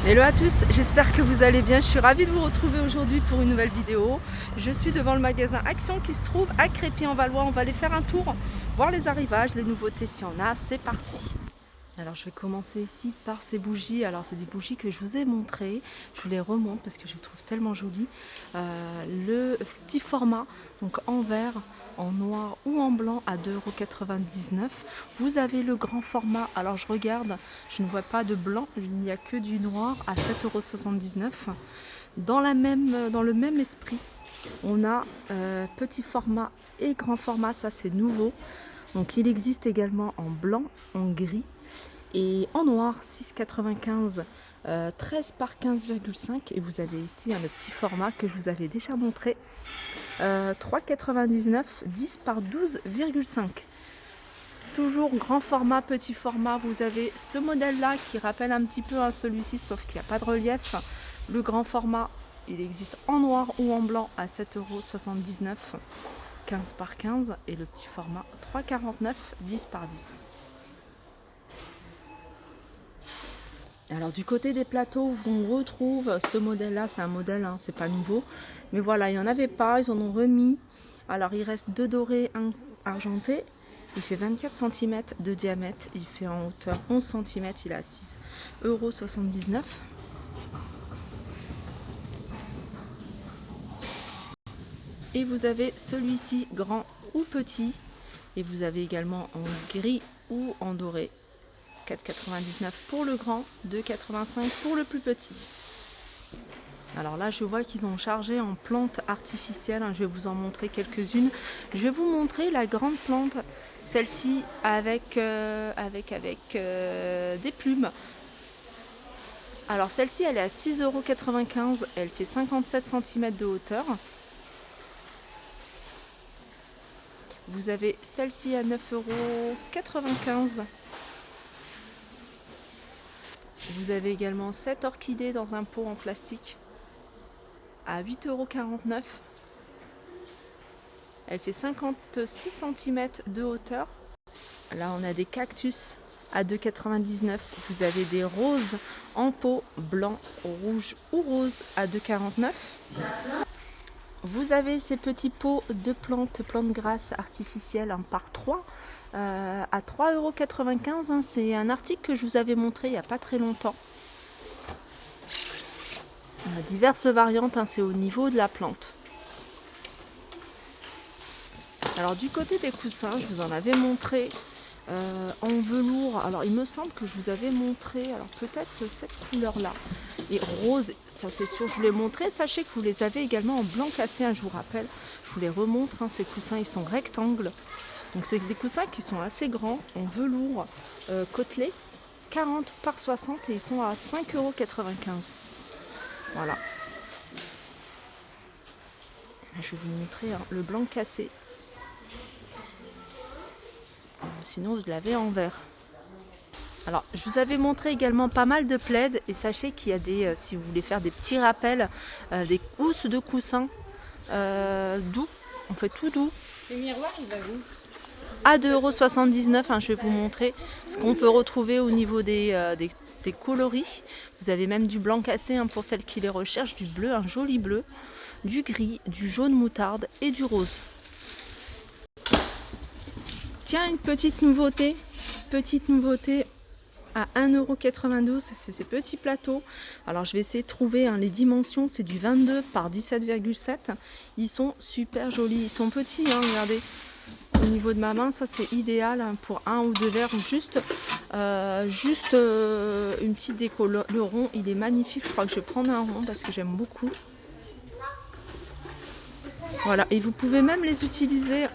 Hello à tous, j'espère que vous allez bien. Je suis ravie de vous retrouver aujourd'hui pour une nouvelle vidéo. Je suis devant le magasin Action qui se trouve à Crépy-en-Valois. On va aller faire un tour, voir les arrivages, les nouveautés s'il y en a. C'est parti. Alors je vais commencer ici par ces bougies. Alors c'est des bougies que je vous ai montrées. Je vous les remonte parce que je les trouve tellement jolies. Le petit format, donc en verre, en noir ou en blanc à 2,99 €. Vous avez le grand format, alors je regarde, je ne vois pas de blanc, il n'y a que du noir à 7,79 €. Dans le même esprit, on a petit format et grand format, ça c'est nouveau. Donc il existe également en blanc, en gris et en noir, 6,95 €, 13 par 15,5 €. Et vous avez ici un petit format que je vous avais déjà montré. 3,99 €, 10 par 12,5 €. Toujours grand format, petit format. Vous avez ce modèle là qui rappelle un petit peu celui-ci, sauf qu'il n'y a pas de relief. Le grand format, il existe en noir ou en blanc à 7,79 €, 15 par 15 €. Et le petit format, 3,49 €, 10 par 10. Alors du côté des plateaux, on retrouve ce modèle là, c'est un modèle, c'est pas nouveau, mais voilà, il n'y en avait pas, ils en ont remis. Alors il reste 2 dorés, un argenté, il fait 24 cm de diamètre, il fait en hauteur 11 cm, il est à 6,79 €. Et vous avez celui-ci grand ou petit, et vous avez également en gris ou en doré. 4,99 € pour le grand, 2,85 € pour le plus petit. Alors là, je vois qu'ils ont chargé en plantes artificielles. Je vais vous en montrer quelques-unes. Je vais vous montrer la grande plante, celle-ci avec des plumes. Alors celle-ci, elle est à 6,95 €. Elle fait 57 cm de hauteur. Vous avez celle-ci à 9,95 €. Vous avez également cette orchidée dans un pot en plastique à 8,49 €. Elle fait 56 cm de hauteur. Là, on a des cactus à 2,99 €. Vous avez des roses en pot, blanc, rouge ou rose à 2,49 €. Vous avez ces petits pots de plantes grasses artificielles par 3 à 3,95 €. C'est un article que je vous avais montré il n'y a pas très longtemps. On a diverses variantes, c'est au niveau de la plante. Alors du côté des coussins, je vous en avais montré en velours. Alors il me semble que je vous avais montré, alors peut-être cette couleur là, et rose, ça c'est sûr, je vous l'ai montré. Sachez que vous les avez également en blanc cassé, je vous rappelle, je vous les remontre. Ces coussins, ils sont rectangles, donc c'est des coussins qui sont assez grands, en velours côtelé, 40 par 60, et ils sont à 5,95 €. Voilà, je vais vous montrer le blanc cassé. Sinon, je l'avais en vert. Alors, je vous avais montré également pas mal de plaids, et sachez qu'il y a des, si vous voulez faire des petits rappels, des housses de coussins doux, on fait tout doux. Le miroir, il va où? À 2,79 €, je vais vous montrer ce qu'on peut retrouver au niveau des coloris. Vous avez même du blanc cassé pour celles qui les recherchent, du bleu, un joli bleu, du gris, du jaune moutarde et du rose. Tiens, une petite nouveauté à 1,92 €, c'est ces petits plateaux. Alors je vais essayer de trouver les dimensions, c'est du 22 par 17,7 €. Ils sont super jolis, ils sont petits, regardez. Au niveau de ma main, ça c'est idéal pour un ou deux verres, juste une petite déco. Le rond, il est magnifique, je crois que je vais prendre un rond parce que j'aime beaucoup. Voilà, et vous pouvez même les utiliser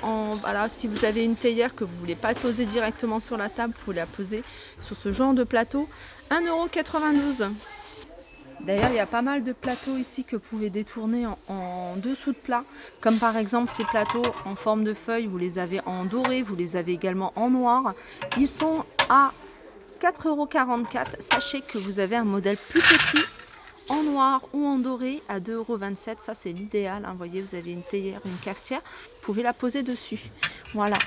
si vous avez une théière que vous ne voulez pas poser directement sur la table, vous pouvez la poser sur ce genre de plateau. 1,92 €. D'ailleurs, il y a pas mal de plateaux ici que vous pouvez détourner en dessous de plat, comme par exemple ces plateaux en forme de feuille, vous les avez en doré, vous les avez également en noir. Ils sont à 4,44 €. Sachez que vous avez un modèle plus petit, en noir ou en doré, à 2,27 €. Ça, c'est l'idéal. Vous voyez, vous avez une théière, une cafetière, vous pouvez la poser dessus. Voilà.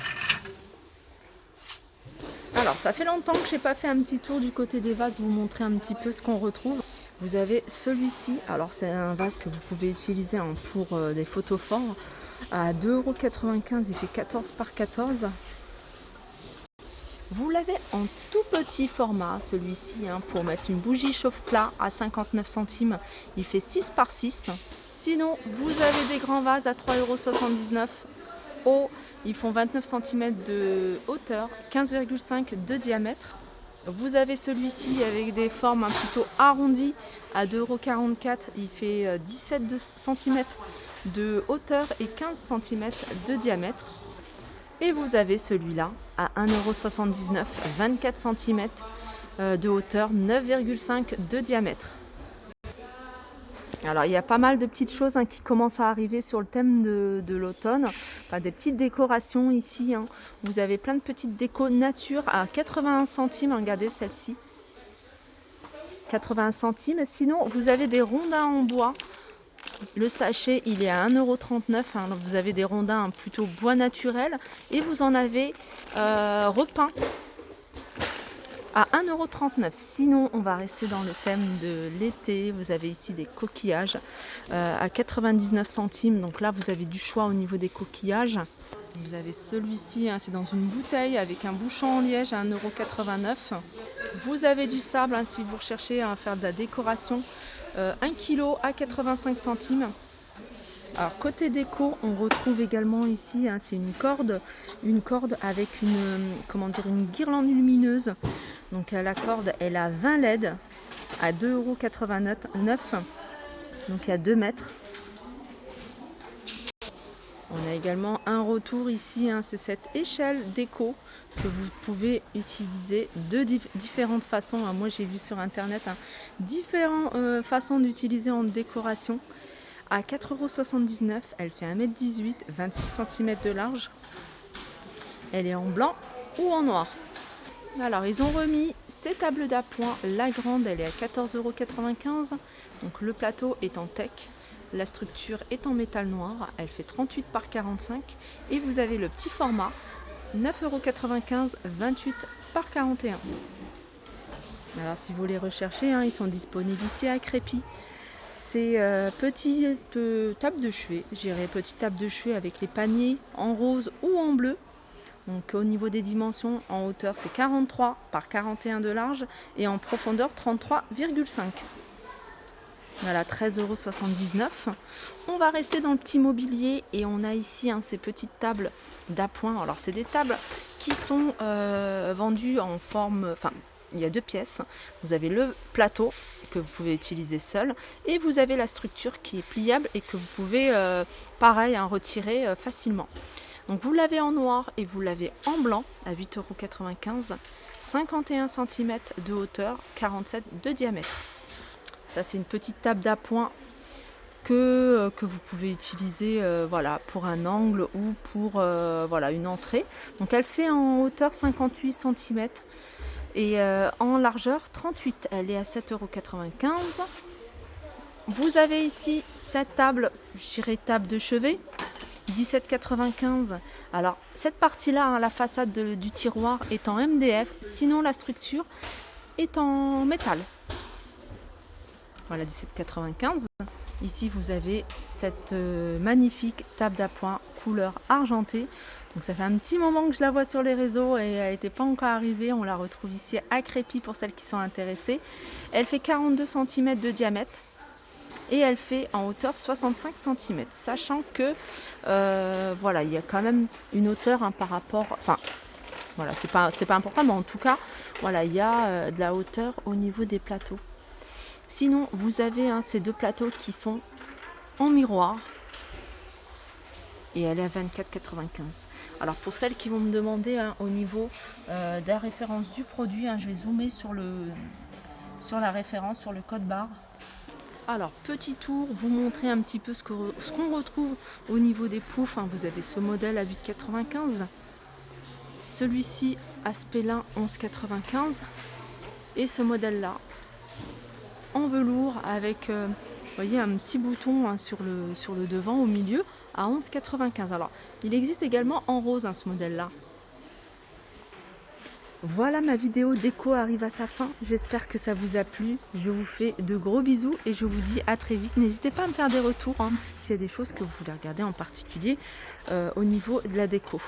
Alors ça fait longtemps que j'ai pas fait un petit tour du côté des vases, vous montrer un petit peu ce qu'on retrouve. Vous avez celui-ci, alors c'est un vase que vous pouvez utiliser pour des photos forts à 2,95 €, il fait 14 par 14. Vous l'avez en tout petit format, celui-ci, pour mettre une bougie chauffe-plat à 59 centimes. Il fait 6 par 6. Sinon, vous avez des grands vases à 3,79 €. Ils font 29 cm de hauteur, 15,5 de diamètre. Vous avez celui-ci avec des formes plutôt arrondies à 2,44 €. Il fait 17 cm de hauteur et 15 cm de diamètre. Et vous avez celui-là à 1,79 €, 24 cm de hauteur, 9,5 de diamètre. Alors il y a pas mal de petites choses qui commencent à arriver sur le thème de l'automne. Enfin, des petites décorations ici. Vous avez plein de petites décos nature à 81 centimes. Regardez celle-ci. 81 centimes. Sinon, vous avez des rondins en bois. Le sachet, il est à 1,39 €. Vous avez des rondins plutôt bois naturel. Et vous en avez repeints à 1,39 €. Sinon, on va rester dans le thème de l'été. Vous avez ici des coquillages à 99 centimes. Donc là, vous avez du choix au niveau des coquillages. Vous avez celui-ci, c'est dans une bouteille avec un bouchon en liège à 1,89 €. Vous avez du sable si vous recherchez à faire de la décoration. 1 kg à 85 centimes. Alors côté déco, on retrouve également ici, c'est une corde avec une guirlande lumineuse. Donc la corde, elle a 20 LED à 2,89 €. Donc il y a 2 mètres. On a également un retour ici, c'est cette échelle déco que vous pouvez utiliser de différentes façons. Moi j'ai vu sur internet différentes façons d'utiliser en décoration. À 4,79 €, elle fait 1,18 m, 26 cm de large. Elle est en blanc ou en noir. Alors ils ont remis ces tables d'appoint. La grande, elle est à 14,95 €. Donc le plateau est en teck. La structure est en métal noir. Elle fait 38 par 45. Et vous avez le petit format, 9,95 €, 28 par 41. Alors si vous les recherchez, ils sont disponibles ici à Crépy. C'est petite table de chevet, petite table de chevet avec les paniers en rose ou en bleu. Donc au niveau des dimensions, en hauteur c'est 43 par 41 de large et en profondeur 33,5. Voilà, 13,79 €. On va rester dans le petit mobilier et on a ici ces petites tables d'appoint. Alors c'est des tables qui sont vendues en forme, il y a 2 pièces. Vous avez le plateau que vous pouvez utiliser seul et vous avez la structure qui est pliable et que vous pouvez pareil retirer facilement. Donc vous l'avez en noir et vous l'avez en blanc à 8,95 €, 51 cm de hauteur, 47 de diamètre. Ça c'est une petite table d'appoint que vous pouvez utiliser pour un angle ou pour une entrée. Donc elle fait en hauteur 58 cm et en largeur 38. Elle est à 7,95 €. Vous avez ici cette table, je dirais table de chevet, 17,95 €. Alors cette partie-là, la façade du tiroir est en MDF, sinon la structure est en métal. Voilà, 17,95 €. Ici vous avez cette magnifique table d'appoint couleur argentée. Donc ça fait un petit moment que je la vois sur les réseaux et elle n'était pas encore arrivée. On la retrouve ici à Crépy pour celles qui sont intéressées. Elle fait 42 cm de diamètre et elle fait en hauteur 65 cm. Sachant que il y a quand même une hauteur par rapport. C'est pas important, mais en tout cas, il y a de la hauteur au niveau des plateaux. Sinon, vous avez ces 2 plateaux qui sont en miroir. Et elle est à 24,95 €. Alors pour celles qui vont me demander au niveau de la référence du produit, je vais zoomer sur la référence, sur le code barre. Alors petit tour, vous montrer un petit peu ce qu'on retrouve au niveau des poufs. Vous avez ce modèle à 8,95 €. Celui-ci Aspelin 11,95 €. Et ce modèle-là en velours avec voyez, un petit bouton sur le devant au milieu à 11,95 €. Alors il existe également en rose ce modèle là. Voilà, ma vidéo déco arrive à sa fin. J'espère que ça vous a plu. Je vous fais de gros bisous et je vous dis à très vite. N'hésitez pas à me faire des retours s'il y a des choses que vous voulez regarder en particulier au niveau de la déco.